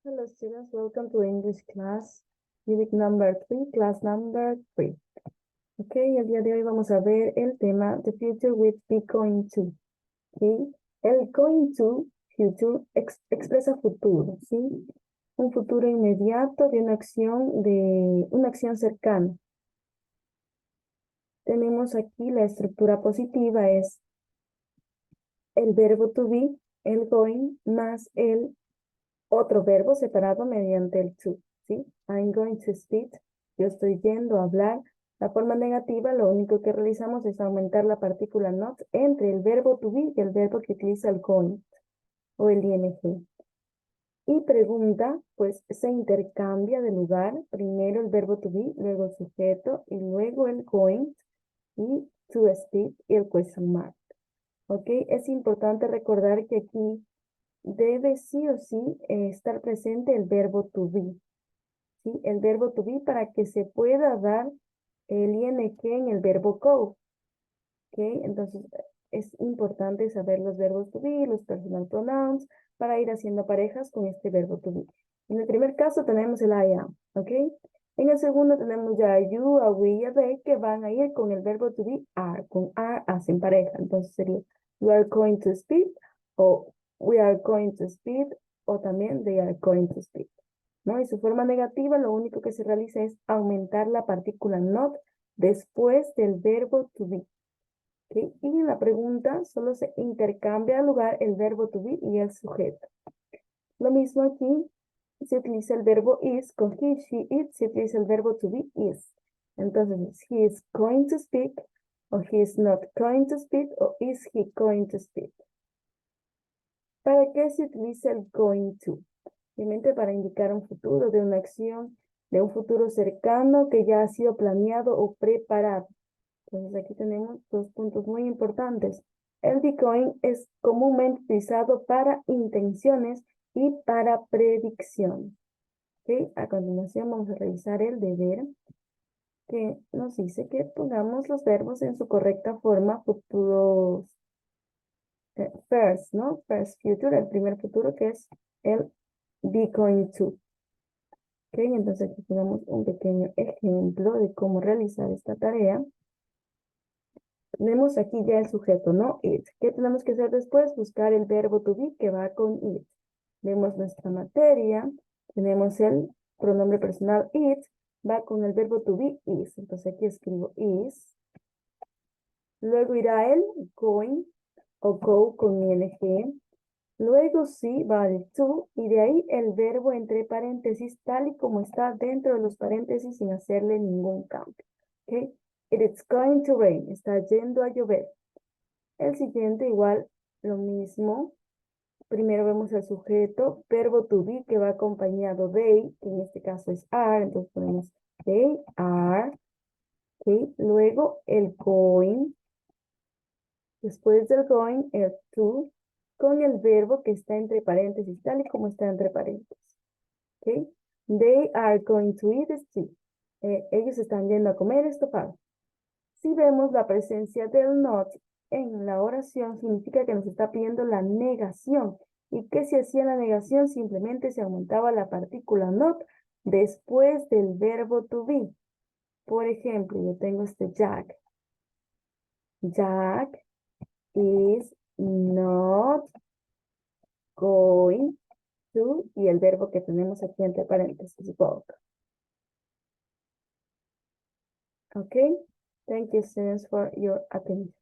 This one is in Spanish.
Hello students, welcome to English class, unit number 3, class number 3. Ok, el día de hoy vamos a ver el tema The Future with Be Going To. ¿Sí? El going to, future, expresa futuro, ¿sí? Un futuro inmediato de una acción cercana. Tenemos aquí la estructura positiva, es el verbo to be, el going, más el otro verbo separado mediante el to, ¿sí? I'm going to speak. Yo estoy yendo a hablar. La forma negativa, lo único que realizamos es aumentar la partícula not entre el verbo to be y el verbo que utiliza el going o el ing. Y pregunta, pues se intercambia de lugar. Primero el verbo to be, luego el sujeto y luego el going y to speak y el question mark. ¿Ok? Es importante recordar que aquí debe sí o sí estar presente el verbo to be, ¿sí? El verbo to be para que se pueda dar el ing en el verbo go, ¿ok? Entonces es importante saber los verbos to be, los personal pronouns, para ir haciendo parejas con este verbo to be. En el primer caso tenemos el I am, ¿ok? En el segundo tenemos ya a you, a we y a they que van a ir con el verbo to be are, con are hacen pareja. Entonces sería you are going to speak o we are going to speak o también they are going to speak, ¿no? Y su forma negativa lo único que se realiza es aumentar la partícula not después del verbo to be. ¿Okay? Y en la pregunta solo se intercambia al lugar el verbo to be y el sujeto. Lo mismo aquí, se utiliza el verbo is con he, she, it, se utiliza el verbo to be is. Entonces, he is going to speak, o he is not going to speak, o is he going to speak. ¿Para qué se utiliza el going to? Obviamente para indicar un futuro de una acción, de un futuro cercano que ya ha sido planeado o preparado. Entonces aquí tenemos dos puntos muy importantes. El be going es comúnmente utilizado para intenciones y para predicción. ¿Okay? A continuación vamos a revisar el deber que nos dice que pongamos los verbos en su correcta forma, futuros first, ¿no? First future, el primer futuro que es el be going to. Ok, entonces aquí tenemos un pequeño ejemplo de cómo realizar esta tarea. Tenemos aquí ya el sujeto, ¿no? It. ¿Qué tenemos que hacer después? Buscar el verbo to be que va con it. Vemos nuestra materia. Tenemos el pronombre personal it. Va con el verbo to be is. Entonces aquí escribo is. Luego irá el going o go con ing. Luego sí va el to y de ahí el verbo entre paréntesis tal y como está dentro de los paréntesis sin hacerle ningún cambio. ¿Ok? It's going to rain. Está yendo a llover. El siguiente igual lo mismo. Primero vemos el sujeto, verbo to be que va acompañado de, que en este caso es are. Entonces ponemos they are. ¿Ok? Luego el going. Después del going, el to con el verbo que está entre paréntesis, tal y como está entre paréntesis. ¿Ok? They are going to eat steak. Ellos están yendo a comer estofado. Si vemos la presencia del not en la oración, significa que nos está pidiendo la negación. ¿Y qué se hacía la negación? Simplemente se aumentaba la partícula not después del verbo to be. Por ejemplo, yo tengo este Jack. Jack is not going to, y el verbo que tenemos aquí entre paréntesis, go. Okay, thank you students for your attention.